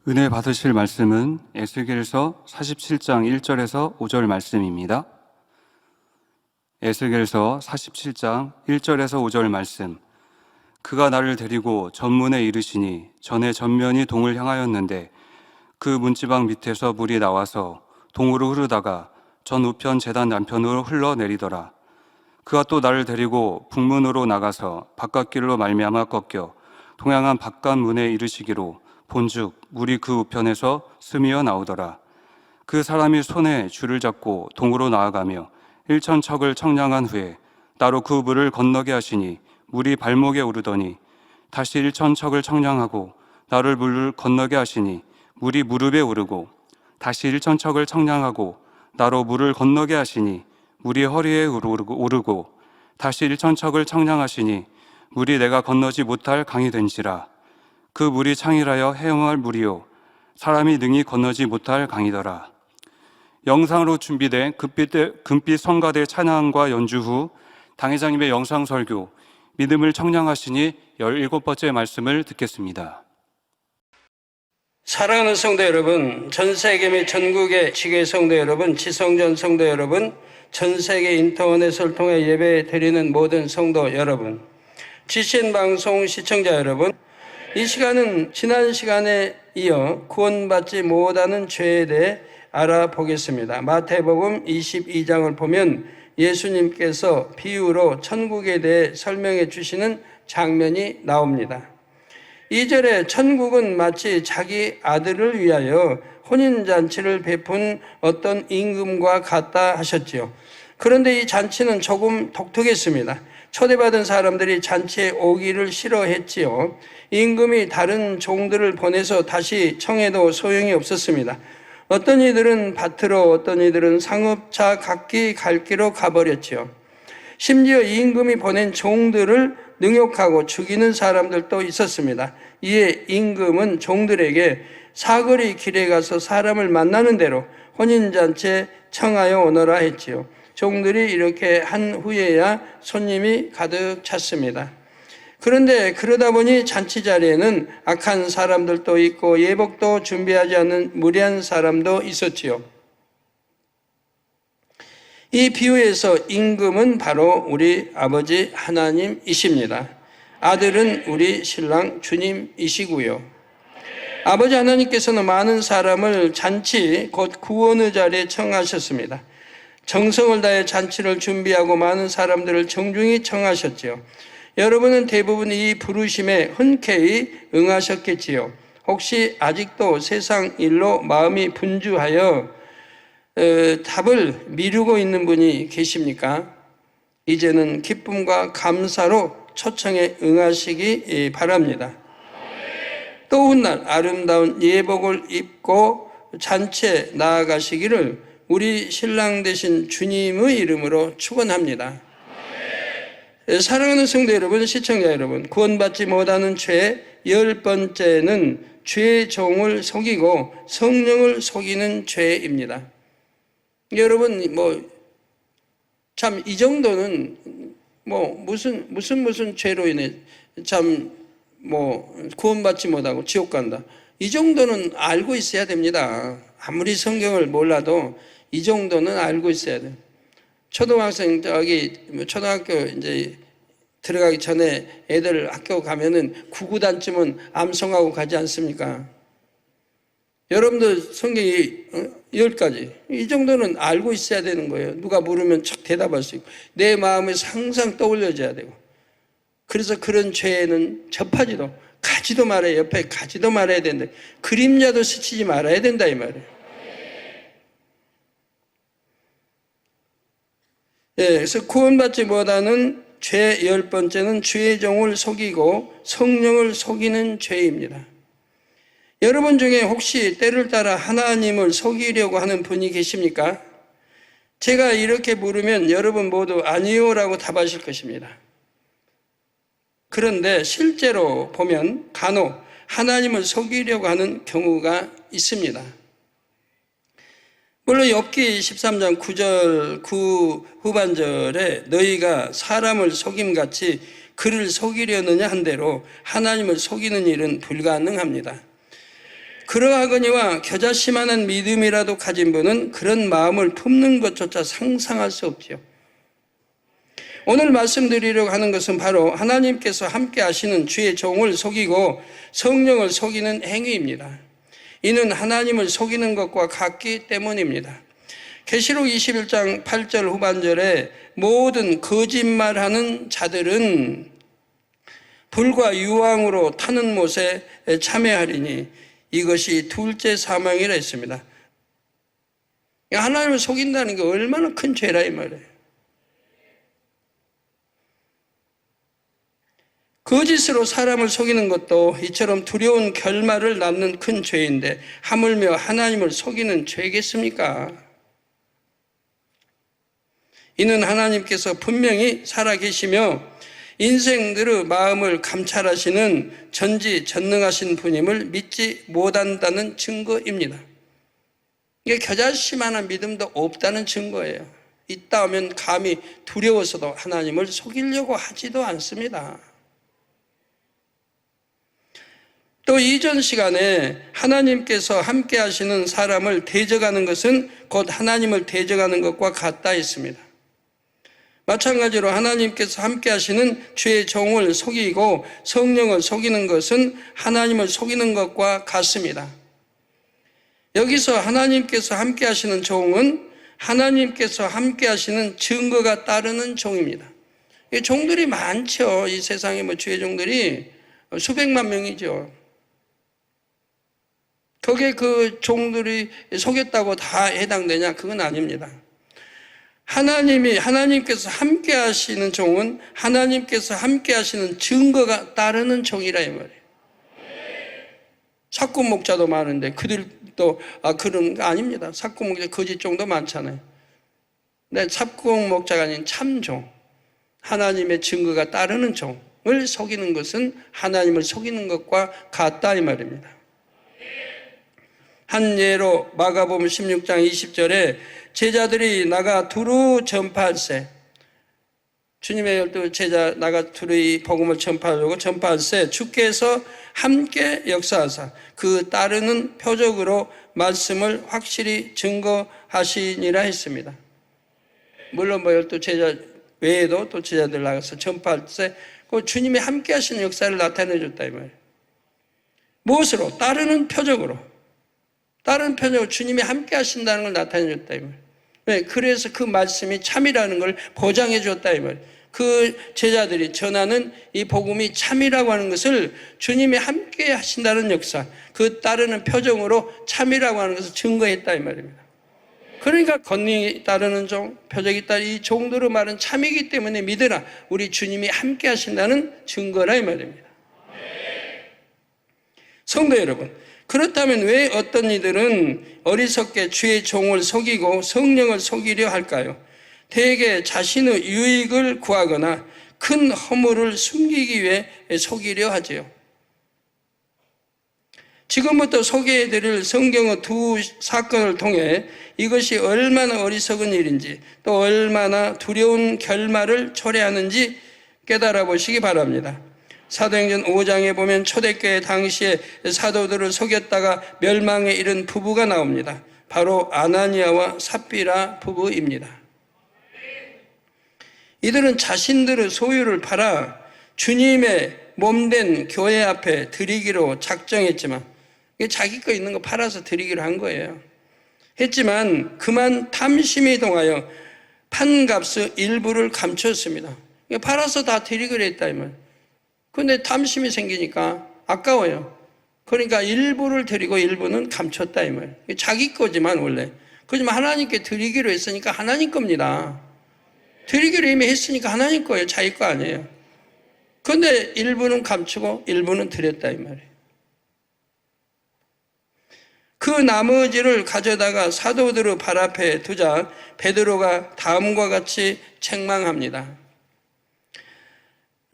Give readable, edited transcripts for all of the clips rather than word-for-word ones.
은혜 받으실 말씀은 에스겔서 47장 1절에서 5절 말씀입니다. 에스겔서 47장 1절에서 5절 말씀. 그가 나를 데리고 전문에 이르시니 전에 전면이 동을 향하였는데 그 문지방 밑에서 물이 나와서 동으로 흐르다가 전 우편 제단 남편으로 흘러내리더라. 그가 또 나를 데리고 북문으로 나가서 바깥길로 말미암아 꺾여 동양한 바깥문에 이르시기로 본즉 물이 그 우편에서 스미어 나오더라. 그 사람이 손에 줄을 잡고 동으로 나아가며 1,000척을 청량한 후에 나로 그 물을 건너게 하시니 물이 발목에 오르더니 다시 1,000척을 청량하고 나를 물을 건너게 하시니 물이 무릎에 오르고 다시 1,000척을 청량하고 나로 물을 건너게 하시니 물이 허리에 오르고 다시 1,000척을 청량하시니 물이 내가 건너지 못할 강이 된지라. 그 물이 창이라여 헤엄할 물이요 사람이 능히 건너지 못할 강이더라. 영상으로 준비된 금빛 성가대 찬양과 연주 후 당회장님의 영상 설교 믿음을 청량하시니 17번째 말씀을 듣겠습니다. 사랑하는 성도 여러분, 전 세계 및 전국의 지교회 성도 여러분, 지성전 성도 여러분, 전 세계 인터넷을 통해 예배 드리는 모든 성도 여러분, GCN 방송 시청자 여러분, 이 시간은 지난 시간에 이어 구원받지 못하는 죄에 대해 알아보겠습니다. 마태복음 22장을 보면 예수님께서 비유로 천국에 대해 설명해 주시는 장면이 나옵니다. 2절에 천국은 마치 자기 아들을 위하여 혼인잔치를 베푼 어떤 임금과 같다 하셨지요. 그런데 이 잔치는 조금 독특했습니다. 초대받은 사람들이 잔치에 오기를 싫어했지요. 임금이 다른 종들을 보내서 다시 청해도 소용이 없었습니다. 어떤 이들은 밭으로, 어떤 이들은 상업차 각기 갈 길로 가버렸지요. 심지어 임금이 보낸 종들을 능욕하고 죽이는 사람들도 있었습니다. 이에 임금은 종들에게 사거리 길에 가서 사람을 만나는 대로 혼인잔치에 청하여 오너라 했지요. 종들이 이렇게 한 후에야 손님이 가득 찼습니다. 그런데 그러다 보니 잔치 자리에는 악한 사람들도 있고 예복도 준비하지 않은 무례한 사람도 있었지요. 이 비유에서 임금은 바로 우리 아버지 하나님이십니다. 아들은 우리 신랑 주님이시고요. 아버지 하나님께서는 많은 사람을 잔치 곧 구원의 자리에 청하셨습니다. 정성을 다해 잔치를 준비하고 많은 사람들을 정중히 청하셨지요. 여러분은 대부분 이 부르심에 흔쾌히 응하셨겠지요. 혹시 아직도 세상 일로 마음이 분주하여 답을 미루고 있는 분이 계십니까? 이제는 기쁨과 감사로 초청에 응하시기 바랍니다. 또 훗날 아름다운 예복을 입고 잔치에 나아가시기를 우리 신랑 되신 주님의 이름으로 축원합니다. 사랑하는 성도 여러분, 시청자 여러분, 구원받지 못하는 죄 10번째는 죄의 종을 속이고 성령을 속이는 죄입니다. 여러분, 참 이 정도는 무슨 죄로 인해 구원받지 못하고 지옥 간다. 이 정도는 알고 있어야 됩니다. 아무리 성경을 몰라도 이 정도는 알고 있어야 돼요. 초등학교 이제 들어가기 전에 애들 학교 가면은 구구단쯤은 암송하고 가지 않습니까? 여러분들 성경이 10가지 이 정도는 알고 있어야 되는 거예요. 누가 물으면 척 대답할 수 있고 내 마음에서 항상 떠올려져야 되고. 그래서 그런 죄에는 접하지도 가지도 말아야 옆에 가지도 말아야 된다. 그림자도 스치지 말아야 된다 이 말이에요. 그래서 구원받지 못하는 죄 10번째는 주의 종을 속이고 성령을 속이는 죄입니다. 여러분 중에 혹시 때를 따라 하나님을 속이려고 하는 분이 계십니까? 제가 이렇게 물으면 여러분 모두 아니요라고 답하실 것입니다. 그런데 실제로 보면 간혹 하나님을 속이려고 하는 경우가 있습니다. 물론 욥기 13장 9절 후반절에 너희가 사람을 속임같이 그를 속이려느냐 한 대로 하나님을 속이는 일은 불가능합니다. 그러하거니와 겨자씨만한 믿음이라도 가진 분은 그런 마음을 품는 것조차 상상할 수 없지요. 오늘 말씀드리려고 하는 것은 바로 하나님께서 함께 하시는 주의 종을 속이고 성령을 속이는 행위입니다. 이는 하나님을 속이는 것과 같기 때문입니다. 계시록 21장 8절 후반절에 모든 거짓말하는 자들은 불과 유황으로 타는 못에 참여하리니 이것이 둘째 사망이라 했습니다. 하나님을 속인다는 게 얼마나 큰 죄라 이 말이에요. 거짓으로 사람을 속이는 것도 이처럼 두려운 결말을 낳는 큰 죄인데 하물며 하나님을 속이는 죄겠습니까? 이는 하나님께서 분명히 살아계시며 인생들의 마음을 감찰하시는 전지전능하신 분임을 믿지 못한다는 증거입니다. 이게 겨자씨만한 믿음도 없다는 증거예요. 있다 하면 감히 두려워서도 하나님을 속이려고 하지도 않습니다. 또 이전 시간에 하나님께서 함께 하시는 사람을 대적하는 것은 곧 하나님을 대적하는 것과 같다 했습니다. 마찬가지로 하나님께서 함께 하시는 주의 종을 속이고 성령을 속이는 것은 하나님을 속이는 것과 같습니다. 여기서 하나님께서 함께 하시는 종은 하나님께서 함께 하시는 증거가 따르는 종입니다. 종들이 많죠. 이 세상에 주의 종들이 수백만 명이죠. 거기에 그 종들이 속였다고 다 해당되냐? 그건 아닙니다. 하나님께서 함께 하시는 종은 하나님께서 함께 하시는 증거가 따르는 종이라 이 말이에요. 사꾼 목자도 많은데 그들도 그런 거 아닙니다. 사꾼 목자 거짓 종도 많잖아요. 근데 사꾼 목자가 아닌 참종, 하나님의 증거가 따르는 종을 속이는 것은 하나님을 속이는 것과 같다 이 말입니다. 한 예로 마가복음 16장 20절에 제자들이 나가 두루 전파할세, 주님의 12 제자 나가 두루 이 복음을 전파하려고 전파할세 주께서 함께 역사하사 그 따르는 표적으로 말씀을 확실히 증거하시니라 했습니다. 물론 12 제자 외에도 또 제자들 나가서 전파할세 그 주님이 함께 하시는 역사를 나타내 줬다 이 말이에요. 무엇으로? 따르는 표적으로. 다른 표적으로 주님이 함께 하신다는 걸 나타내 줬다 이 말이에요. 네, 그래서 그 말씀이 참이라는 걸 보장해 줬다 이 말이에요. 그 제자들이 전하는 이 복음이 참이라고 하는 것을 주님이 함께 하신다는 역사, 그 따르는 표적으로 참이라고 하는 것을 증거했다 이 말입니다. 그러니까 권능이 따르는 종, 표적이 따르는 이 종들의 말은 참이기 때문에 믿으라. 우리 주님이 함께 하신다는 증거라 이 말입니다. 성도 여러분, 그렇다면 왜 어떤 이들은 어리석게 주의 종을 속이고 성령을 속이려 할까요? 대개 자신의 유익을 구하거나 큰 허물을 숨기기 위해 속이려 하지요. 지금부터 소개해드릴 성경의 두 사건을 통해 이것이 얼마나 어리석은 일인지 또 얼마나 두려운 결말을 초래하는지 깨달아 보시기 바랍니다. 사도행전 5장에 보면 초대교회 당시에 사도들을 속였다가 멸망에 이른 부부가 나옵니다. 바로 아나니아와 삽비라 부부입니다. 이들은 자신들의 소유를 팔아 주님의 몸된 교회 앞에 드리기로 작정했지만 자기 거 있는 거 팔아서 드리기로 한 거예요. 했지만 그만 탐심이 동하여 판값의 일부를 감췄습니다. 팔아서 다 드리기로 했다 이 말. 근데 탐심이 생기니까 아까워요. 그러니까 일부를 드리고 일부는 감췄다 이 말. 자기 거지만 원래. 그렇지만 하나님께 드리기로 했으니까 하나님 겁니다. 드리기로 이미 했으니까 하나님 거예요. 자기 거 아니에요. 그런데 일부는 감추고 일부는 드렸다 이 말이에요. 그 나머지를 가져다가 사도들의 발 앞에 두자 베드로가 다음과 같이 책망합니다.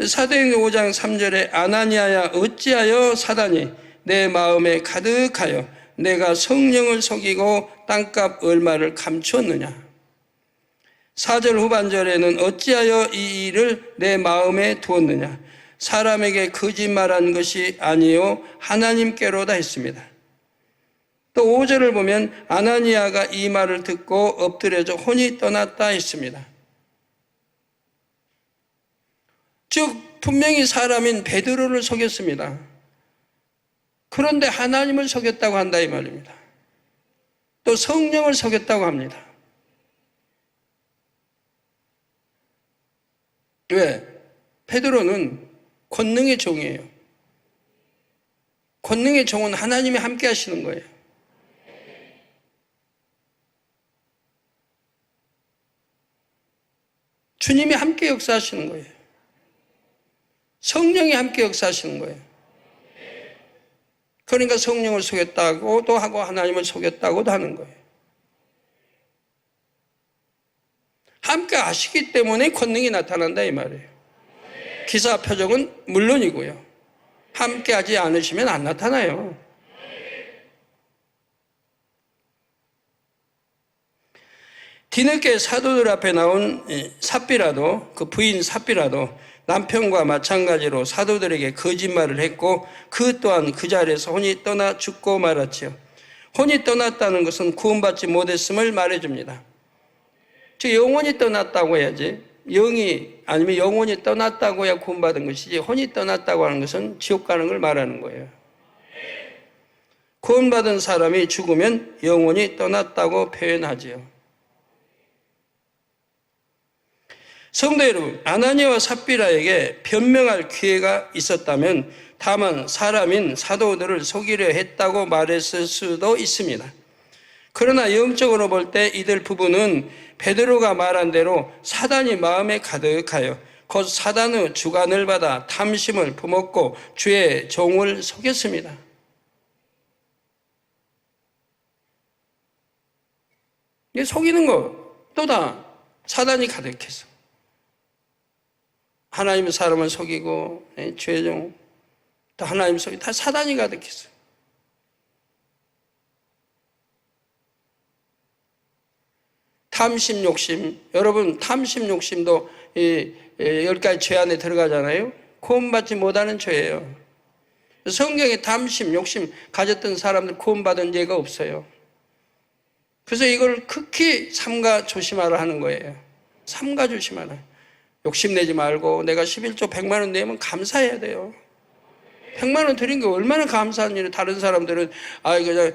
사도행전 5장 3절에 아나니아야 어찌하여 사단이 내 마음에 가득하여 내가 성령을 속이고 땅값 얼마를 감추었느냐. 4절 후반절에는 어찌하여 이 일을 내 마음에 두었느냐. 사람에게 거짓말한 것이 아니요 하나님께로다 했습니다. 또 5절을 보면 아나니아가 이 말을 듣고 엎드려져 혼이 떠났다 했습니다. 즉 분명히 사람인 베드로를 속였습니다. 그런데 하나님을 속였다고 한다 이 말입니다. 또 성령을 속였다고 합니다. 왜? 베드로는 권능의 종이에요. 권능의 종은 하나님이 함께 하시는 거예요. 주님이 함께 역사하시는 거예요. 성령이 함께 역사하시는 거예요. 그러니까 성령을 속였다고도 하고 하나님을 속였다고도 하는 거예요. 함께 하시기 때문에 권능이 나타난다 이 말이에요. 기사 표적은 물론이고요. 함께 하지 않으시면 안 나타나요. 뒤늦게 사도들 앞에 나온 삽비라도, 그 부인 삽비라도 남편과 마찬가지로 사도들에게 거짓말을 했고 그 또한 그 자리에서 혼이 떠나 죽고 말았지요. 혼이 떠났다는 것은 구원받지 못했음을 말해줍니다. 즉 영혼이 떠났다고 해야지, 영이 아니면 영혼이 떠났다고 해야 구원받은 것이지, 혼이 떠났다고 하는 것은 지옥 가는 걸 말하는 거예요. 구원받은 사람이 죽으면 영혼이 떠났다고 표현하지요. 성도 여러분, 아나니아와 삽비라에게 변명할 기회가 있었다면 다만 사람인 사도들을 속이려 했다고 말했을 수도 있습니다. 그러나 영적으로 볼 때 이들 부부는 베드로가 말한 대로 사단이 마음에 가득하여 곧 사단의 주관을 받아 탐심을 품었고 주의 종을 속였습니다. 이게 속이는 거 또 다 사단이 가득해서 하나님의 사람을 속이고 주의 종 또 하나님 속이 다 사단이 가득했어요. 탐심, 욕심. 여러분 탐심, 욕심도 10가지 죄 안에 들어가잖아요. 구원받지 못하는 죄예요. 성경에 탐심, 욕심 가졌던 사람들 구원받은 예가 없어요. 그래서 이걸 극히 삼가 조심하라 하는 거예요. 삼가 조심하라. 욕심내지 말고 내가 11조 100만 원 내면 감사해야 돼요. 100만 원 드린 게 얼마나 감사한 일이에요. 다른 사람들은 그냥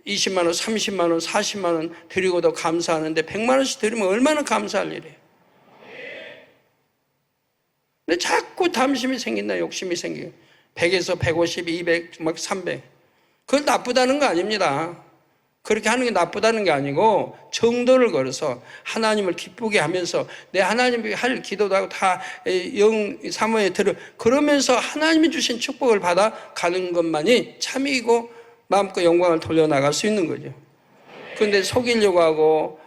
20만 원, 30만 원, 40만 원 드리고도 감사하는데 100만 원씩 드리면 얼마나 감사할 일이에요. 근데 자꾸 탐심이 생긴다, 욕심이 생겨요. 100에서 150, 200, 막 300. 그건 나쁘다는 거 아닙니다. 그렇게 하는 게 나쁘다는 게 아니고 정도를 걸어서 하나님을 기쁘게 하면서 내 하나님이 할 기도도 하고 다 영 사모에 들어 그러면서 하나님이 주신 축복을 받아 가는 것만이 참이고 마음껏 영광을 돌려나갈 수 있는 거죠. 그런데 속이려고 하고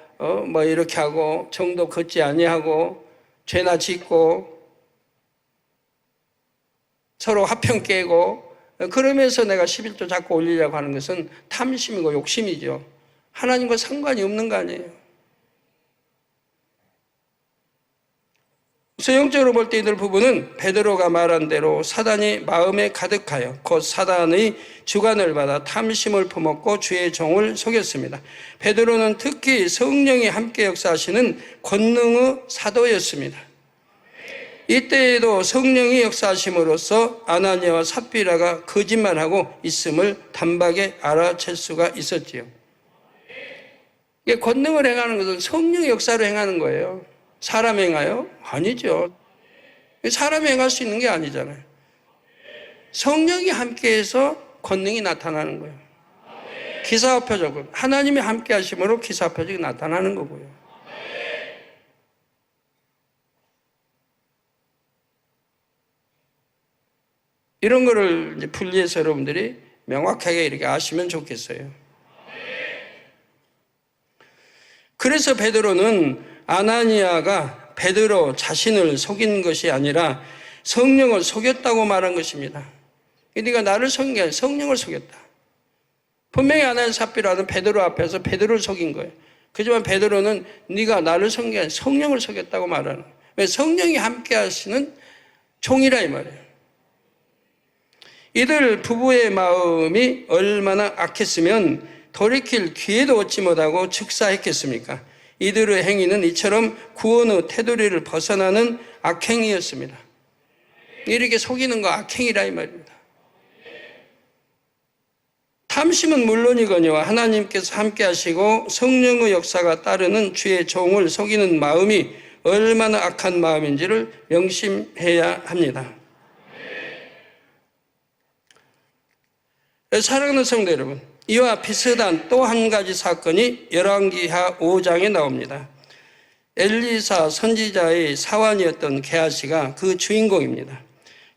뭐 이렇게 하고 정도 걷지 아니하고 죄나 짓고 서로 화평 깨고 그러면서 내가 11조 자꾸 올리려고 하는 것은 탐심이고 욕심이죠. 하나님과 상관이 없는 거 아니에요. 영적으로 볼 때 이들 부부는 베드로가 말한 대로 사단이 마음에 가득하여 곧 사단의 주관을 받아 탐심을 품었고 주의 종을 속였습니다. 베드로는 특히 성령이 함께 역사하시는 권능의 사도였습니다. 이때에도 성령이 역사하심으로써 아나니아와 삽비라가 거짓말하고 있음을 단박에 알아챌 수가 있었지요. 이게 권능을 행하는 것은 성령의 역사로 행하는 거예요. 사람 행하요? 아니죠. 사람이 행할 수 있는 게 아니잖아요. 성령이 함께해서 권능이 나타나는 거예요. 기사와 표적은 하나님이 함께 하심으로 기사와 표적이 나타나는 거고요. 이런 거를 이제 분리해서 여러분들이 명확하게 이렇게 아시면 좋겠어요. 그래서 베드로는 아나니아가 베드로 자신을 속인 것이 아니라 성령을 속였다고 말한 것입니다. 네가 나를 속인 게 아니라 성령을 속였다. 분명히 아나니아 삽비라는 베드로 앞에서 베드로를 속인 거예요. 그렇지만 베드로는 네가 나를 속인 게 아니라 성령을 속였다고 말하는 거예요. 왜? 성령이 함께 하시는 종이라 이 말이에요. 이들 부부의 마음이 얼마나 악했으면 돌이킬 기회도 얻지 못하고 즉사했겠습니까? 이들의 행위는 이처럼 구원의 테두리를 벗어나는 악행이었습니다. 이렇게 속이는 거 악행이라 이 말입니다. 탐심은 물론이거니와 하나님께서 함께 하시고 성령의 역사가 따르는 주의 종을 속이는 마음이 얼마나 악한 마음인지를 명심해야 합니다. 사랑하는 성도 여러분, 이와 비슷한 또 한 가지 사건이 열왕기하 5장에 나옵니다. 엘리사 선지자의 사환이었던 게하시가 그 주인공입니다.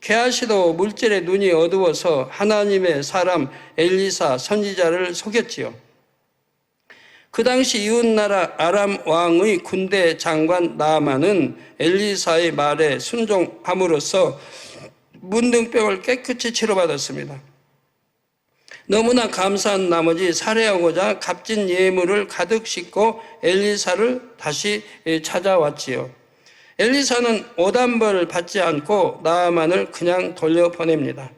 게하시도 물질의 눈이 어두워서 하나님의 사람 엘리사 선지자를 속였지요. 그 당시 이웃나라 아람 왕의 군대 장관 나아만은 엘리사의 말에 순종함으로써 문둥병을 깨끗이 치료받았습니다. 너무나 감사한 나머지 살해하고자 값진 예물을 가득 싣고 엘리사를 다시 찾아왔지요. 엘리사는 오단벌을 받지 않고 나아만을 그냥 돌려보냅니다.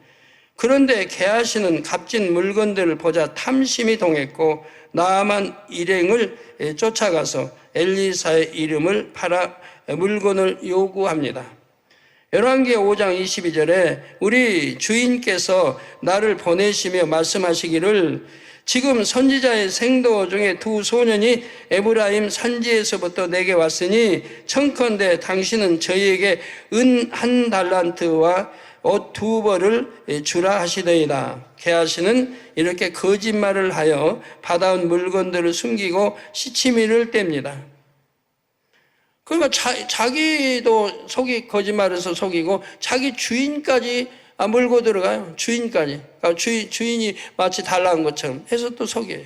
그런데 게하시는 값진 물건들을 보자 탐심이 동했고 나아만 일행을 쫓아가서 엘리사의 이름을 팔아 물건을 요구합니다. 열왕기하 5장 22절에 우리 주인께서 나를 보내시며 말씀하시기를 지금 선지자의 생도 중에 두 소년이 에브라임 산지에서부터 내게 왔으니 청컨대 당신은 저희에게 은 1달란트와 옷 2벌을 주라 하시더이다. 게하시는 이렇게 거짓말을 하여 받아온 물건들을 숨기고 시치미를 뗍니다. 그러니까 자기도 거짓말해서 속이고 자기 주인까지 물고 들어가요. 주인까지. 그러니까 주인이 마치 달라는 것처럼 해서 또 속여요.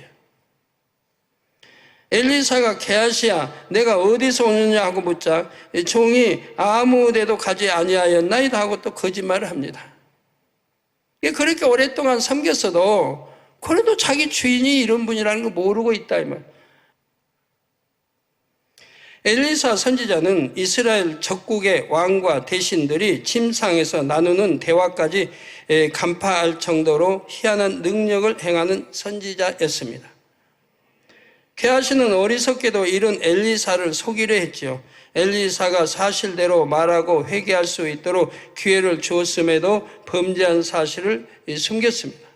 엘리사가 게하시야 내가 어디서 오느냐 하고 묻자 종이 아무 데도 가지 아니하였나이다 하고 또 거짓말을 합니다. 그렇게 오랫동안 섬겼어도 그래도 자기 주인이 이런 분이라는 걸 모르고 있다 이 말. 엘리사 선지자는 이스라엘 적국의 왕과 대신들이 침상에서 나누는 대화까지 간파할 정도로 희한한 능력을 행하는 선지자였습니다. 게하시는 어리석게도 이런 엘리사를 속이려 했지요. 엘리사가 사실대로 말하고 회개할 수 있도록 기회를 주었음에도 범죄한 사실을 숨겼습니다.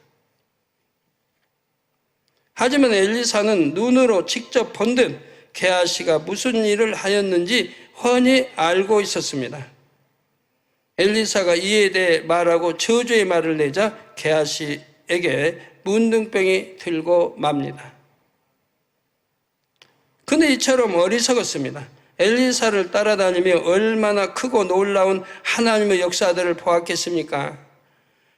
하지만 엘리사는 눈으로 직접 본 듯 게하시가 무슨 일을 하였는지 훤히 알고 있었습니다. 엘리사가 이에 대해 말하고 저주의 말을 내자 게하시에게 문둥병이 들고 맙니다. 그런데 이처럼 어리석었습니다. 엘리사를 따라다니며 얼마나 크고 놀라운 하나님의 역사들을 보았겠습니까?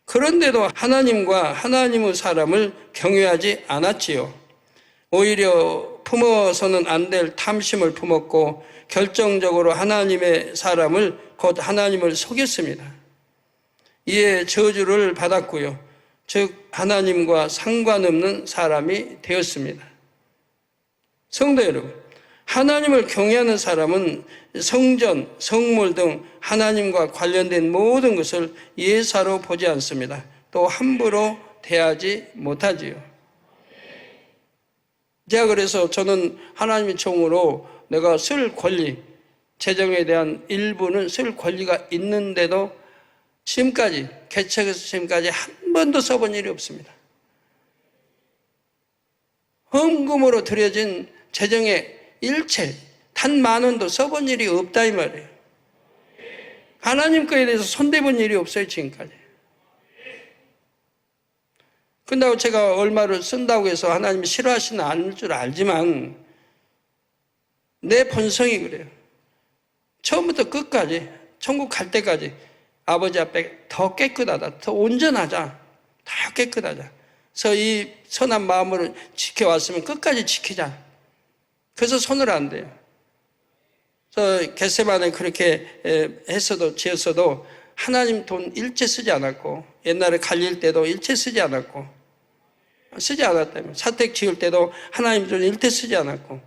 그런데도 하나님과 하나님의 사람을 경외하지 않았지요. 오히려 품어서는 안 될 탐심을 품었고 결정적으로 하나님의 사람을 곧 하나님을 속였습니다. 이에 저주를 받았고요. 즉 하나님과 상관없는 사람이 되었습니다. 성도 여러분, 하나님을 경외하는 사람은 성전, 성물 등 하나님과 관련된 모든 것을 예사로 보지 않습니다. 또 함부로 대하지 못하지요. 제가 그래서 저는 하나님의 종으로 내가 쓸 권리, 재정에 대한 일부는 쓸 권리가 있는데도 지금까지, 개척에서 지금까지 한 번도 써본 일이 없습니다. 헌금으로 드려진 재정의 일체, 단 10,000원도 써본 일이 없다 이 말이에요. 하나님 거에 대해서 손대본 일이 없어요, 지금까지. 근데 제가 얼마를 쓴다고 해서 하나님이 싫어하시는 않을 줄 알지만 내 본성이 그래요. 처음부터 끝까지 천국 갈 때까지 아버지 앞에 더 깨끗하다, 더 온전하자, 더 깨끗하자. 그래서 이 선한 마음으로 지켜왔으면 끝까지 지키자. 그래서 손을 안 대요. 그래서 겟세마네 그렇게 했어도 지었어도 하나님 돈 일체 쓰지 않았고 옛날에 갈릴 때도 일체 쓰지 않았고 쓰지 않았다면 사택 지을 때도 하나님 돈 일체 쓰지 않았고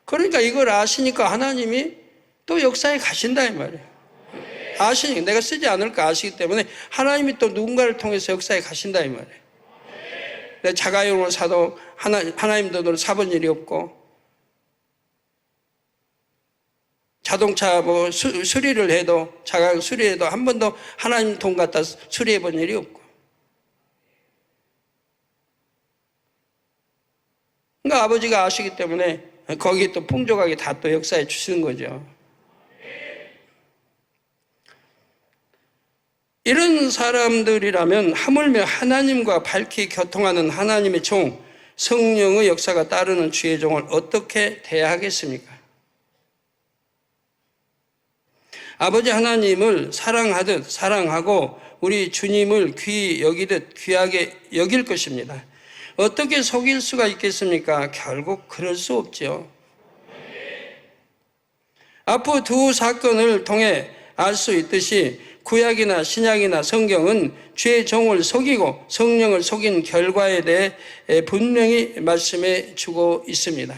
그러니까 이걸 아시니까 하나님이 또 역사에 가신다 이 말이에요. 아시니 내가 쓰지 않을까 아시기 때문에 하나님이 또 누군가를 통해서 역사에 가신다 이 말이에요. 내 자가용을 사도 하나님 돈으로 사본 일이 없고, 자동차 뭐 수리를 해도 자가용 수리해도 한 번도 하나님 돈 갖다 수리해 본 일이 없고, 그러니까 아버지가 아시기 때문에 거기에 또 풍족하게 다 또 역사해 주시는 거죠. 이런 사람들이라면 하물며 하나님과 밝히 교통하는 하나님의 종, 성령의 역사가 따르는 주의 종을 어떻게 대하겠습니까? 아버지 하나님을 사랑하듯 사랑하고 우리 주님을 귀히 여기듯 귀하게 여길 것입니다. 어떻게 속일 수가 있겠습니까? 결국 그럴 수 없죠. 앞으로 두 사건을 통해 알 수 있듯이 구약이나 신약이나 성경은 주의 종을 속이고 성령을 속인 결과에 대해 분명히 말씀해 주고 있습니다.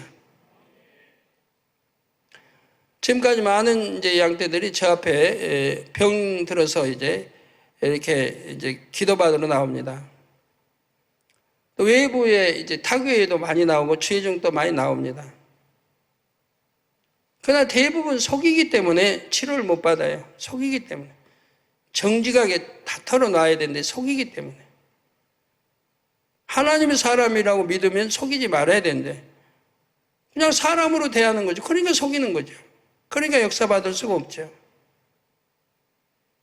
지금까지 많은 이제 양떼들이 저 앞에 병 들어서 이렇게 기도받으러 나옵니다. 또 외부에 이제 타교회도 많이 나오고 주의종도 많이 나옵니다. 그러나 대부분 속이기 때문에 치료를 못 받아요. 속이기 때문에. 정직하게 다 털어놔야 되는데 속이기 때문에. 하나님의 사람이라고 믿으면 속이지 말아야 되는데 그냥 사람으로 대하는 거죠. 그러니까 속이는 거죠. 그러니까 역사 받을 수가 없죠.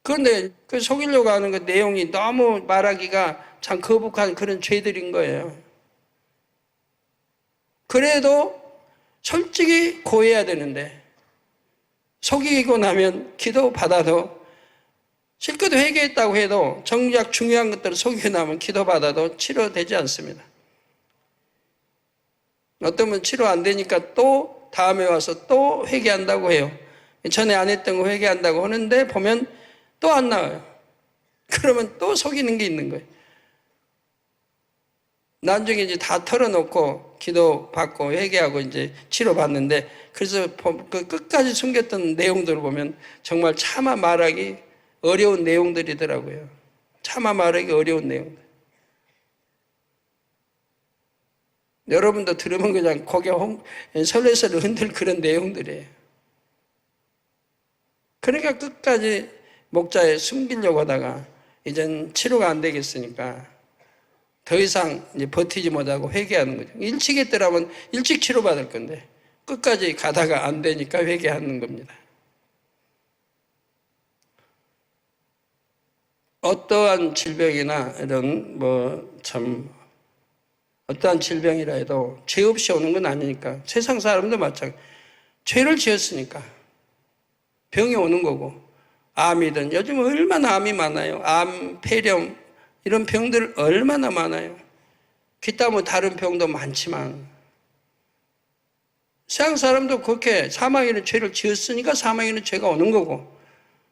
그런데 그 속이려고 하는 그 내용이 너무 말하기가 참 거북한 그런 죄들인 거예요. 그래도 솔직히 고해야 되는데 속이고 나면 기도 받아도 실컷 회개했다고 해도 정작 중요한 것들을 속이고 나면 기도 받아도 치료되지 않습니다. 어떤 분 치료 안 되니까 또 다음에 와서 또 회개한다고 해요. 전에 안 했던 거 회개한다고 하는데 보면 또 안 나와요. 그러면 또 속이는 게 있는 거예요. 나중에 이제 다 털어놓고 기도 받고 회개하고 이제 치료 받는데 그래서 그 끝까지 숨겼던 내용들을 보면 정말 차마 말하기 어려운 내용들이더라고요. 차마 말하기 어려운 내용들. 여러분도 들으면 그냥 고개 설레설레 흔들 그런 내용들이에요. 그러니까 끝까지 목자에 숨기려고 하다가 이젠 치료가 안 되겠으니까 더 이상 이제 버티지 못하고 회개하는 거죠. 일찍 했더라면 일찍 치료받을 건데 끝까지 가다가 안 되니까 회개하는 겁니다. 어떠한 질병이나 이런 어떠한 질병이라 해도 죄 없이 오는 건 아니니까 세상 사람도 마찬가지. 죄를 지었으니까 병이 오는 거고 암이든 요즘 얼마나 암이 많아요. 암, 폐렴 이런 병들 얼마나 많아요. 기타 뭐 다른 병도 많지만 세상 사람도 그렇게 사망에는 죄를 지었으니까 사망에는 죄가 오는 거고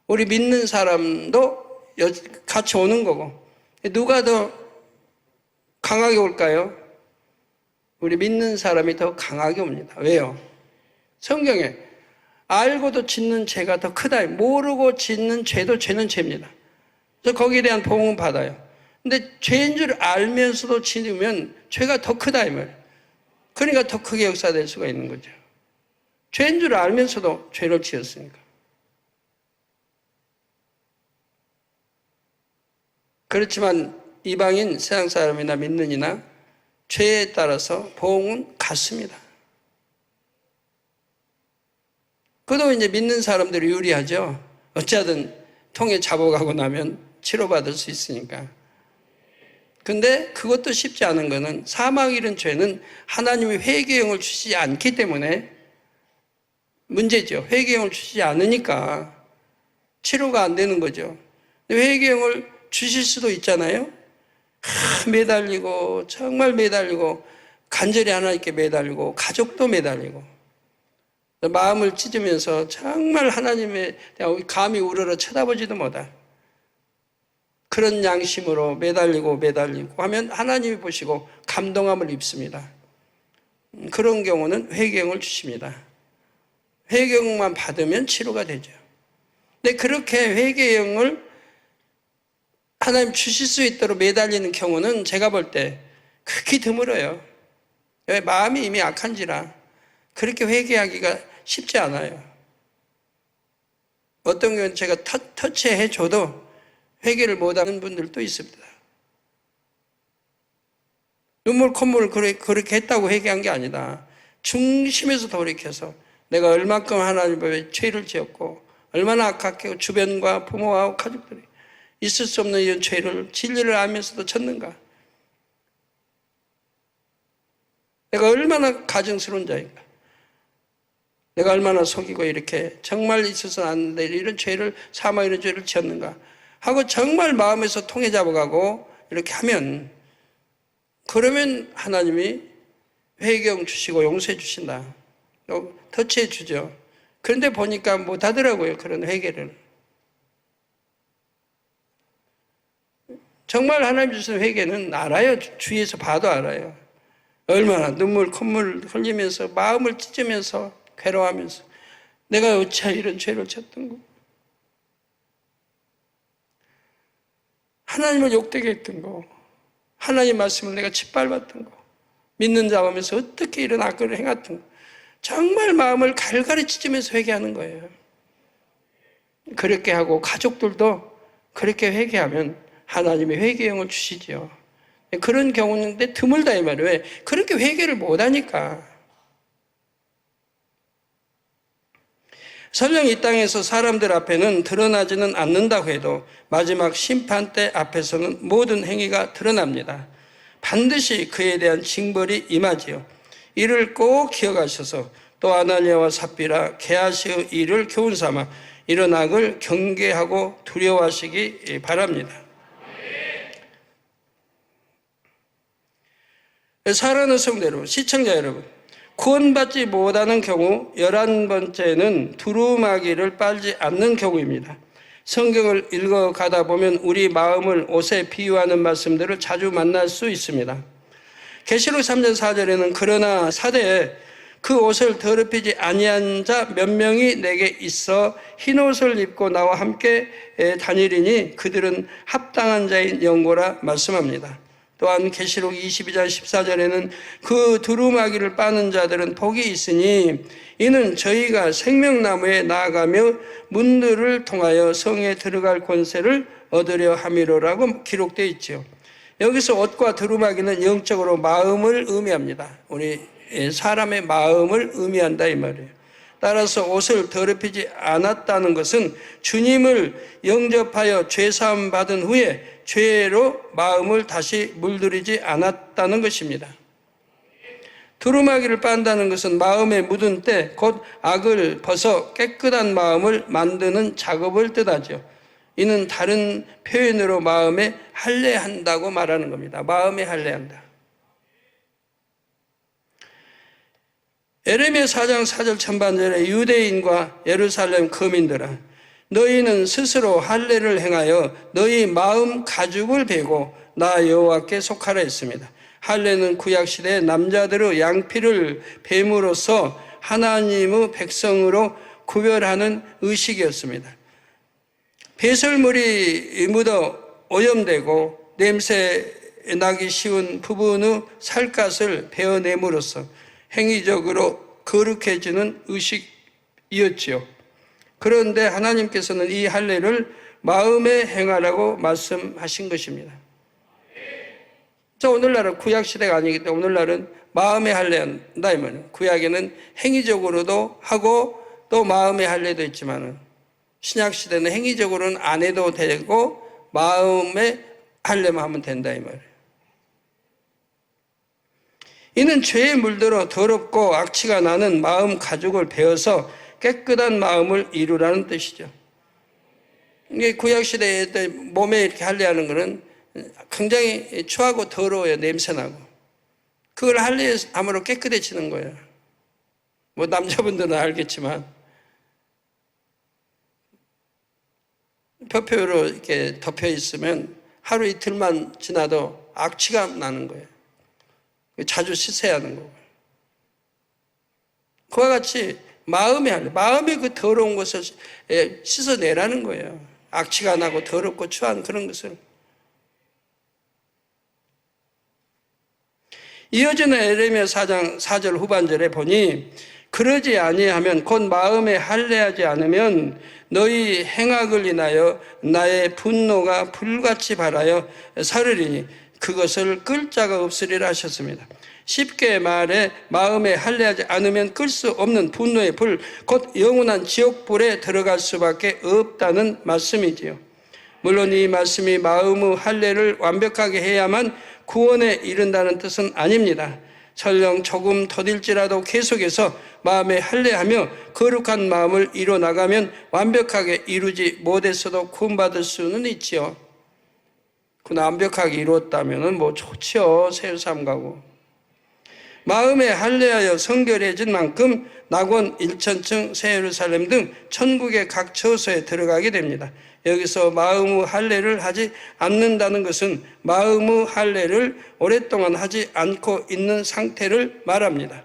우리 믿는 사람도 같이 오는 거고 누가 더 강하게 올까요? 우리 믿는 사람이 더 강하게 옵니다. 왜요? 성경에 알고도 짓는 죄가 더 크다. 모르고 짓는 죄도 죄는 죄입니다. 그래서 거기에 대한 보응은 받아요. 근데 죄인 줄 알면서도 지으면 죄가 더 크다 이 말. 그러니까 더 크게 역사될 수가 있는 거죠. 죄인 줄 알면서도 죄를 지었으니까. 그렇지만 이방인 세상 사람이나 믿는 이나 죄에 따라서 보응은 같습니다. 그도 이제 믿는 사람들이 유리하죠. 어찌하든 통에 잡아가고 나면 치료받을 수 있으니까. 근데 그것도 쉽지 않은 거는 사망 이른 죄는 하나님이 회개형을 주시지 않기 때문에 문제죠. 회개형을 주시지 않으니까 치료가 안 되는 거죠. 회개형을 주실 수도 있잖아요. 매달리고 정말 매달리고 간절히 하나님께 매달리고 가족도 매달리고 마음을 찢으면서 정말 하나님의 감히 우러러 쳐다보지도 못할 그런 양심으로 매달리고 하면 하나님이 보시고 감동함을 입습니다. 그런 경우는 회개형을 주십니다. 회개형만 받으면 치료가 되죠. 근데 그렇게 회개의 영을 하나님 주실 수 있도록 매달리는 경우는 제가 볼 때 극히 드물어요. 왜? 마음이 이미 악한지라 그렇게 회개하기가 쉽지 않아요. 어떤 경우는 제가 터치해 줘도 회개를 못하는 분들도 있습니다. 눈물 콧물 그렇게 했다고 회개한 게 아니다. 중심에서 돌이켜서 내가 얼만큼 하나님 앞에 죄를 지었고 얼마나 악하게 주변과 부모와 가족들이 있을 수 없는 이런 죄를 진리를 알면서도 졌는가. 내가 얼마나 가증스러운 자인가. 내가 얼마나 속이고 이렇게 정말 있어서는 안 되는 이런 죄를 사망 이런 죄를 지었는가 하고 정말 마음에서 통해 잡아가고 이렇게 하면 그러면 하나님이 회개형 주시고 용서해 주신다. 터치해 주죠. 그런데 보니까 못 하더라고요. 그런 회개를. 정말 하나님 주신 회개는 알아요. 주위에서 봐도 알아요. 얼마나 눈물 콧물 흘리면서 마음을 찢으면서 괴로워하면서 내가 어찌 이런 죄를 졌던 거. 하나님을 욕되게 했던 거. 하나님 말씀을 내가 짓밟았던 거. 믿는 자 하면서 어떻게 이런 악을 행했던 거. 정말 마음을 갈갈이 찢으면서 회개하는 거예요. 그렇게 하고 가족들도 그렇게 회개하면 하나님이 회개형을 주시지요. 그런 경우인데 드물다 이 말이에요. 왜? 그렇게 회개를 못하니까. 설령 이 땅에서 사람들 앞에는 드러나지는 않는다고 해도 마지막 심판 때 앞에서는 모든 행위가 드러납니다. 반드시 그에 대한 징벌이 임하지요. 이를 꼭 기억하셔서 또 아나니아와 삽비라 게하시의 일을 교훈 삼아 이런 악을 경계하고 두려워하시기 바랍니다. 사랑하는 성도 여러분, 시청자 여러분, 구원받지 못하는 경우 11번째는 두루마기를 빨지 않는 경우입니다. 성경을 읽어가다 보면 우리 마음을 옷에 비유하는 말씀들을 자주 만날 수 있습니다. 계시록 3장 4절에는 그러나 사대에 그 옷을 더럽히지 아니한 자 몇 명이 내게 있어 흰 옷을 입고 나와 함께 다니리니 그들은 합당한 자인 영고라 말씀합니다. 또한 계시록 22장 14절에는 그 두루마기를 빠는 자들은 복이 있으니 이는 저희가 생명나무에 나아가며 문들을 통하여 성에 들어갈 권세를 얻으려 함이로라고 기록되어 있죠. 여기서 옷과 두루마기는 영적으로 마음을 의미합니다. 우리 사람의 마음을 의미한다 이 말이에요. 따라서 옷을 더럽히지 않았다는 것은 주님을 영접하여 죄사함 받은 후에 죄로 마음을 다시 물들이지 않았다는 것입니다. 두루마기를 빤다는 것은 마음에 묻은 때 곧 악을 벗어 깨끗한 마음을 만드는 작업을 뜻하죠. 이는 다른 표현으로 마음에 할례한다고 말하는 겁니다. 마음에 할례한다. 에레미야 4장 4절 전반절에 유대인과 예루살렘 거민들아 너희는 스스로 할례를 행하여 너희 마음 가죽을 베고 나 여호와께 속하라 했습니다. 할례는 구약시대에 남자들의 양피를 뱀으로써 하나님의 백성으로 구별하는 의식이었습니다. 배설물이 묻어 오염되고 냄새 나기 쉬운 부분의 살갗을 베어냄으로써 행위적으로 거룩해지는 의식이었지요. 그런데 하나님께서는 이 할례를 마음에 행하라고 말씀하신 것입니다. 오늘날은 구약시대가 아니기 때문에 오늘날은 마음에 할례한다 이 말이에요. 구약에는 행위적으로도 하고 또 마음에 할례도 있지만 신약시대는 행위적으로는 안 해도 되고 마음에 할례만 하면 된다 이 말이에요. 이는 죄에 물들어 더럽고 악취가 나는 마음 가죽을 베어서 깨끗한 마음을 이루라는 뜻이죠. 이게 구약시대에 몸에 이렇게 할례하는 것은 굉장히 추하고 더러워요. 냄새나고. 그걸 할례함으로 깨끗해지는 거예요. 뭐 남자분들은 알겠지만 펴표로 이렇게 덮여 있으면 하루 이틀만 지나도 악취가 나는 거예요. 자주 씻어야 하는 거고요. 그와 같이 마음의 할례. 마음의 그 더러운 것을 씻어내라는 거예요. 악취가 나고 더럽고 추한 그런 것을. 이어지는 에레미야 4장 4절 후반절에 보니 그러지 아니하면 곧 마음에 할례하지 않으면 너희 행악을 인하여 나의 분노가 불같이 발하여 사르리니 그것을 끌 자가 없으리라 하셨습니다. 쉽게 말해 마음에 할례하지 않으면 끌 수 없는 분노의 불, 곧 영원한 지옥불에 들어갈 수밖에 없다는 말씀이지요. 물론 이 말씀이 마음의 할례를 완벽하게 해야만 구원에 이른다는 뜻은 아닙니다. 설령 조금 더딜지라도 계속해서 마음에 할례하며 거룩한 마음을 이뤄나가면 완벽하게 이루지 못했어도 구원받을 수는 있지요. 그러나 완벽하게 이루었다면 뭐 좋지요. 새삼 가고. 마음에 할례하여 성결해진 만큼 낙원 1천층 새예루살렘 등 천국의 각 처소에 들어가게 됩니다. 여기서 마음의 할례를 하지 않는다는 것은 마음의 할례를 오랫동안 하지 않고 있는 상태를 말합니다.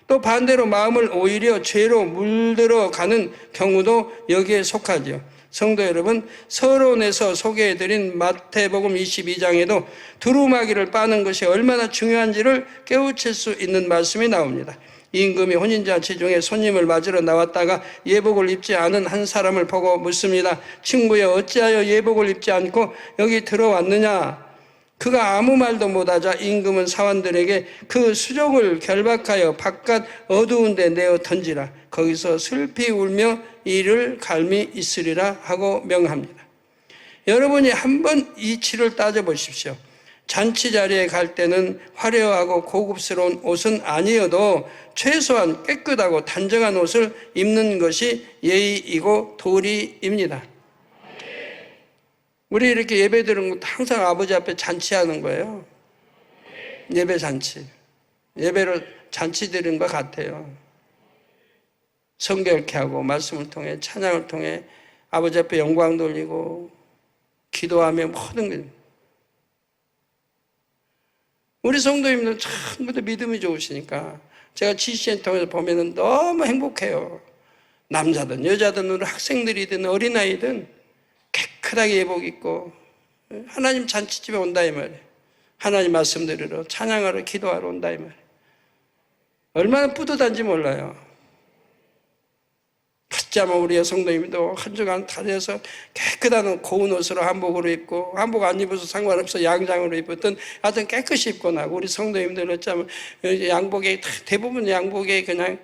또 반대로 마음을 오히려 죄로 물들어가는 경우도 여기에 속하지요. 성도 여러분, 서론에서 소개해드린 마태복음 22장에도 두루마기를 빠는 것이 얼마나 중요한지를 깨우칠 수 있는 말씀이 나옵니다. 임금이 혼인잔치 중에 손님을 맞으러 나왔다가 예복을 입지 않은 한 사람을 보고 묻습니다. 친구여, 어찌하여 예복을 입지 않고 여기 들어왔느냐? 그가 아무 말도 못하자 임금은 사원들에게 그 수족을 결박하여 바깥 어두운 데 내어 던지라. 거기서 슬피 울며 이를 갈미 있으리라 하고 명합니다. 여러분이 한번 이치를 따져보십시오. 잔치 자리에 갈 때는 화려하고 고급스러운 옷은 아니어도 최소한 깨끗하고 단정한 옷을 입는 것이 예의이고 도리입니다. 우리 이렇게 예배 드리는 것도 항상 아버지 앞에 잔치하는 거예요. 예배 잔치. 예배를 잔치 드리는 것 같아요. 성결케 하고 말씀을 통해 찬양을 통해 아버지 앞에 영광 돌리고 기도하며 모든 것. 우리 성도님들 전부 다 믿음이 좋으시니까 제가 GCN 통해서 보면 너무 행복해요. 남자든 여자든 학생들이든 어린아이든 깨끗하게 예복 입고 하나님 잔치집에 온다 이 말이에요. 하나님 말씀 들으러 찬양하러 기도하러 온다 이 말이에요. 얼마나 뿌듯한지 몰라요. 붙자면 우리 여성도님도 한 주간 다녀서 깨끗한 고운 옷으로 한복으로 입고 한복 안 입어서 상관없어 양장으로 입었던 하여튼 깨끗이 입고 나고 우리 성도님들 어쩌면 양복에 대부분 양복에 그냥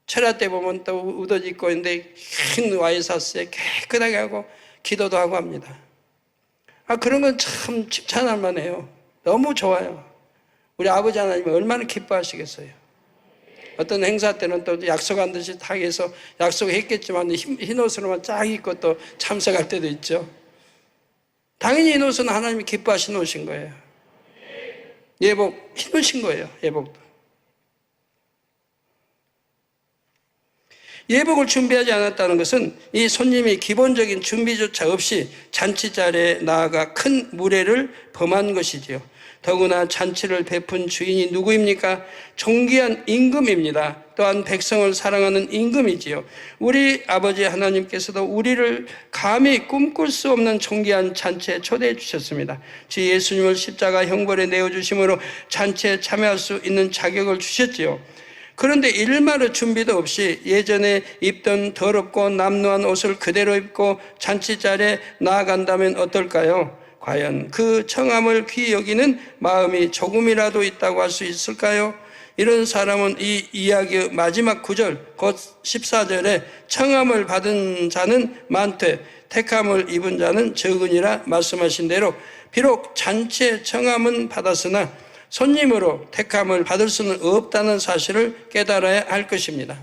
철야 때 보면 또 우도지 입고 있는데 큰 와이셔츠에 깨끗하게 하고 기도도 하고 합니다. 그런 건 참 칭찬할 만해요. 너무 좋아요. 우리 아버지 하나님이 얼마나 기뻐하시겠어요. 어떤 행사 때는 또 약속한 듯이 하기위해서 약속했겠지만 흰 옷으로만 쫙 입고 또 참석할 때도 있죠. 당연히 흰 옷은 하나님이 기뻐하시는 옷인 거예요. 예복, 흰 옷인 거예요. 예복도. 예복을 준비하지 않았다는 것은 이 손님이 기본적인 준비조차 없이 잔치 자리에 나아가 큰 무례를 범한 것이지요. 더구나 잔치를 베푼 주인이 누구입니까? 존귀한 임금입니다. 또한 백성을 사랑하는 임금이지요. 우리 아버지 하나님께서도 우리를 감히 꿈꿀 수 없는 존귀한 잔치에 초대해 주셨습니다. 주 예수님을 십자가 형벌에 내어주심으로 잔치에 참여할 수 있는 자격을 주셨지요. 그런데 일말의 준비도 없이 예전에 입던 더럽고 남루한 옷을 그대로 입고 잔치 자리에 나아간다면 어떨까요? 과연 그 청함을 귀히 여기는 마음이 조금이라도 있다고 할 수 있을까요? 이런 사람은 이 이야기의 마지막 구절 곧 14절에 청함을 받은 자는 많되 택함을 입은 자는 적으니라 말씀하신 대로 비록 잔치에 청함은 받았으나 손님으로 택함을 받을 수는 없다는 사실을 깨달아야 할 것입니다.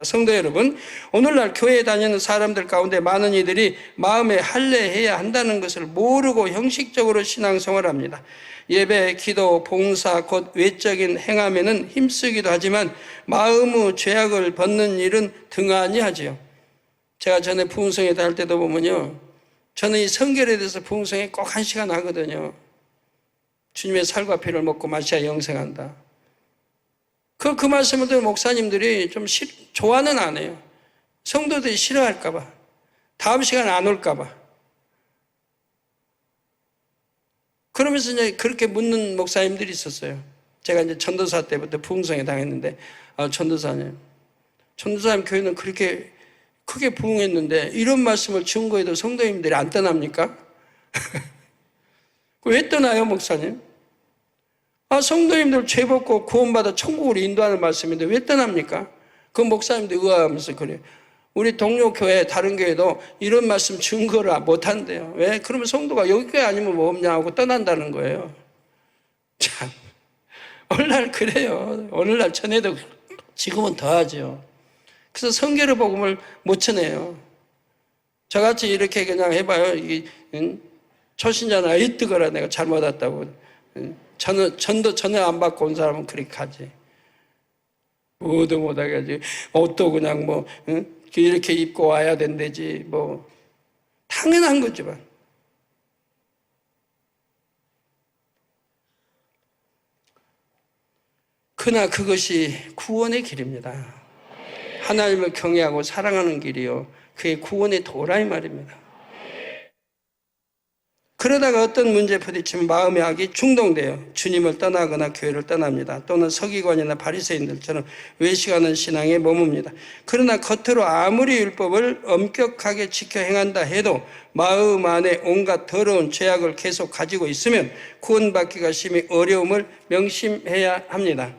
성도 여러분, 오늘날 교회에 다니는 사람들 가운데 많은 이들이 마음에 할례해야 한다는 것을 모르고 형식적으로 신앙생활을 합니다. 예배, 기도, 봉사, 곧 외적인 행함에는 힘쓰기도 하지만 마음의 죄악을 벗는 일은 등한히 하지요. 제가 전에 부흥성에 다닐 때도 보면요, 저는 이 성결에 대해서 부흥성에 꼭 1시간 하거든요. 주님의 살과 피를 먹고 마셔야 영생한다. 그 그 말씀을 들은 목사님들이 좀 좋아는 안 해요. 성도들이 싫어할까봐. 다음 시간에 안 올까봐. 그러면서 이제 그렇게 묻는 목사님들이 있었어요. 제가 이제 전도사 때부터 부흥성에 당했는데, 전도사님 교회는 그렇게 크게 부흥했는데 이런 말씀을 증거해도 성도님들이 안 떠납니까? 왜 떠나요, 목사님? 성도님들 죄 벗고 구원받아 천국으로 인도하는 말씀인데 왜 떠납니까? 그 목사님들 의아하면서 그래요. 우리 동료 교회, 다른 교회도 이런 말씀 증거를 못 한대요. 왜? 그러면 성도가 여기 교회 아니면 뭐 없냐 하고 떠난다는 거예요. 참, 오늘날 그래요. 오늘날 전에도 지금은 더하죠. 그래서 성결의 복음을 못 전해요. 저같이 이렇게 그냥 해봐요. 초신자나 이 뜨거라 내가 잘못 왔다고. 전도 전혀 안 받고 온 사람은 그렇게 하지. 뭐도 못하게 옷도 그냥 이렇게 입고 와야 된다지. 당연한 거지만. 그러나 그것이 구원의 길입니다. 하나님을 경외하고 사랑하는 길이요. 그게 구원의 도라 이 말입니다. 그러다가 어떤 문제에 부딪히면 마음의 악이 충동돼요. 주님을 떠나거나 교회를 떠납니다. 또는 서기관이나 바리새인들처럼 외식하는 신앙에 머뭅니다. 그러나 겉으로 아무리 율법을 엄격하게 지켜 행한다 해도 마음 안에 온갖 더러운 죄악을 계속 가지고 있으면 구원받기가 심히 어려움을 명심해야 합니다.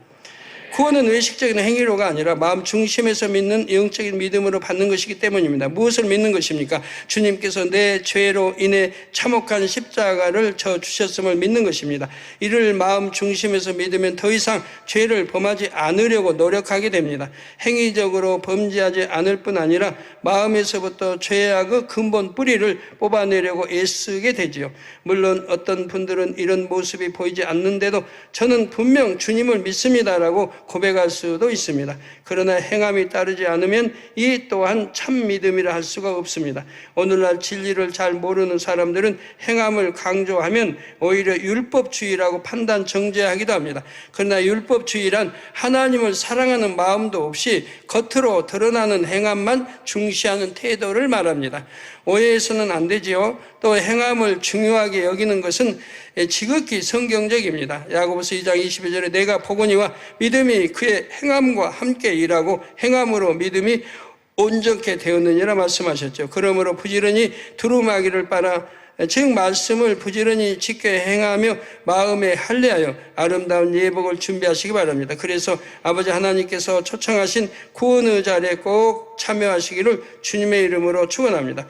구원은 외식적인 행위로가 아니라 마음 중심에서 믿는 영적인 믿음으로 받는 것이기 때문입니다. 무엇을 믿는 것입니까? 주님께서 내 죄로 인해 참혹한 십자가를 져 주셨음을 믿는 것입니다. 이를 마음 중심에서 믿으면 더 이상 죄를 범하지 않으려고 노력하게 됩니다. 행위적으로 범죄하지 않을 뿐 아니라 마음에서부터 죄악의 근본 뿌리를 뽑아내려고 애쓰게 되지요. 물론 어떤 분들은 이런 모습이 보이지 않는데도 저는 분명 주님을 믿습니다라고 고백할 수도 있습니다. 그러나 행함이 따르지 않으면 이 또한 참 믿음이라 할 수가 없습니다. 오늘날 진리를 잘 모르는 사람들은 행함을 강조하면 오히려 율법주의라고 판단 정죄하기도 합니다. 그러나 율법주의란 하나님을 사랑하는 마음도 없이 겉으로 드러나는 행함만 중시하는 태도를 말합니다. 오해해서는 안 되지요. 또 행함을 중요하게 여기는 것은 지극히 성경적입니다. 야고보서 2장 22절에 내가 보거니와 믿음이 그의 행함과 함께 일하고 행함으로 믿음이 온전케 되었느니라 말씀하셨죠. 그러므로 부지런히 두루마기를 빨아 즉 말씀을 부지런히 지켜 행하며 마음에 할례하여 아름다운 예복을 준비하시기 바랍니다. 그래서 아버지 하나님께서 초청하신 구원의 자리에 꼭 참여하시기를 주님의 이름으로 축원합니다.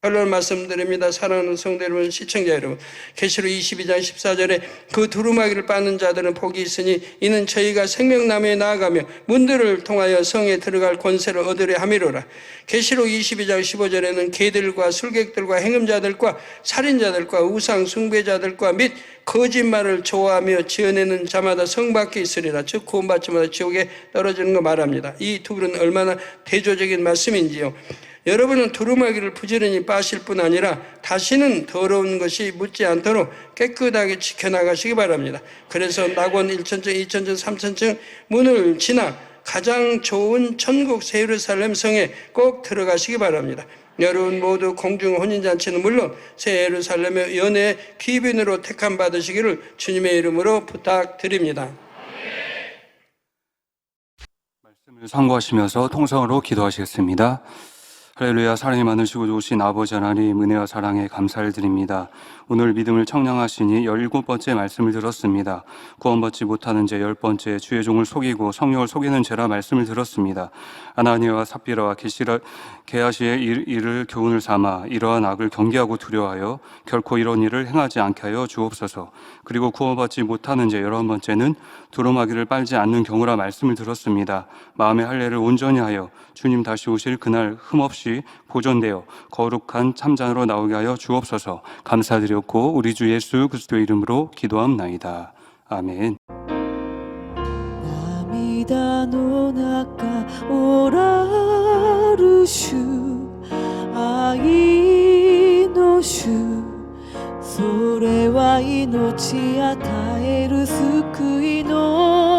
결론 말씀드립니다. 사랑하는 성도 여러분, 시청자 여러분, 계시록 22장 14절에 그 두루마기를 빠는 자들은 복이 있으니 이는 저희가 생명나무에 나아가며 문들을 통하여 성에 들어갈 권세를 얻으려 함이로라. 계시록 22장 15절에는 개들과 술객들과 행음자들과 살인자들과 우상 숭배자들과 및 거짓말을 좋아하며 지어내는 자마다 성 밖에 있으리라. 즉 구원받지 못하 지옥에 떨어지는 거 말합니다. 이 두 분은 얼마나 대조적인 말씀인지요. 여러분은 두루마기를 부지런히 빠실 뿐 아니라 다시는 더러운 것이 묻지 않도록 깨끗하게 지켜나가시기 바랍니다. 그래서 낙원 1천층, 2천층, 3천층 문을 지나 가장 좋은 천국 새 예루살렘 성에 꼭 들어가시기 바랍니다. 여러분 모두 공중 혼인잔치는 물론 새 예루살렘의 연애 귀빈으로 택함 받으시기를 주님의 이름으로 부탁드립니다. 말씀을 상고하시면서 통성으로 기도하시겠습니다. 할렐루야. 사랑이 많으시고 좋으신 아버지 하나님, 은혜와 사랑에 감사를 드립니다. 오늘 믿음을 청량하시니 17번째 말씀을 들었습니다. 구원받지 못하는 죄 10번째, 주의 종을 속이고 성령을 속이는 죄라 말씀을 들었습니다. 아나니아와 삽비라와 게하시의 일을 교훈을 삼아 이러한 악을 경계하고 두려워하여 결코 이런 일을 행하지 않게 하여 주옵소서. 그리고 구원받지 못하는 죄 11번째는 두루마기를 빨지 않는 경우라 말씀을 들었습니다. 마음의 할례를 온전히 하여 주님 다시 오실 그날 흠없이 보존되어 거룩한 참잔으로 나오게 하여 주옵소서. 감사드렸고 우리 주 예수 그리스도의 이름으로 기도합나이다. 아멘. 涙の中おらる主愛の主それは命与える救いの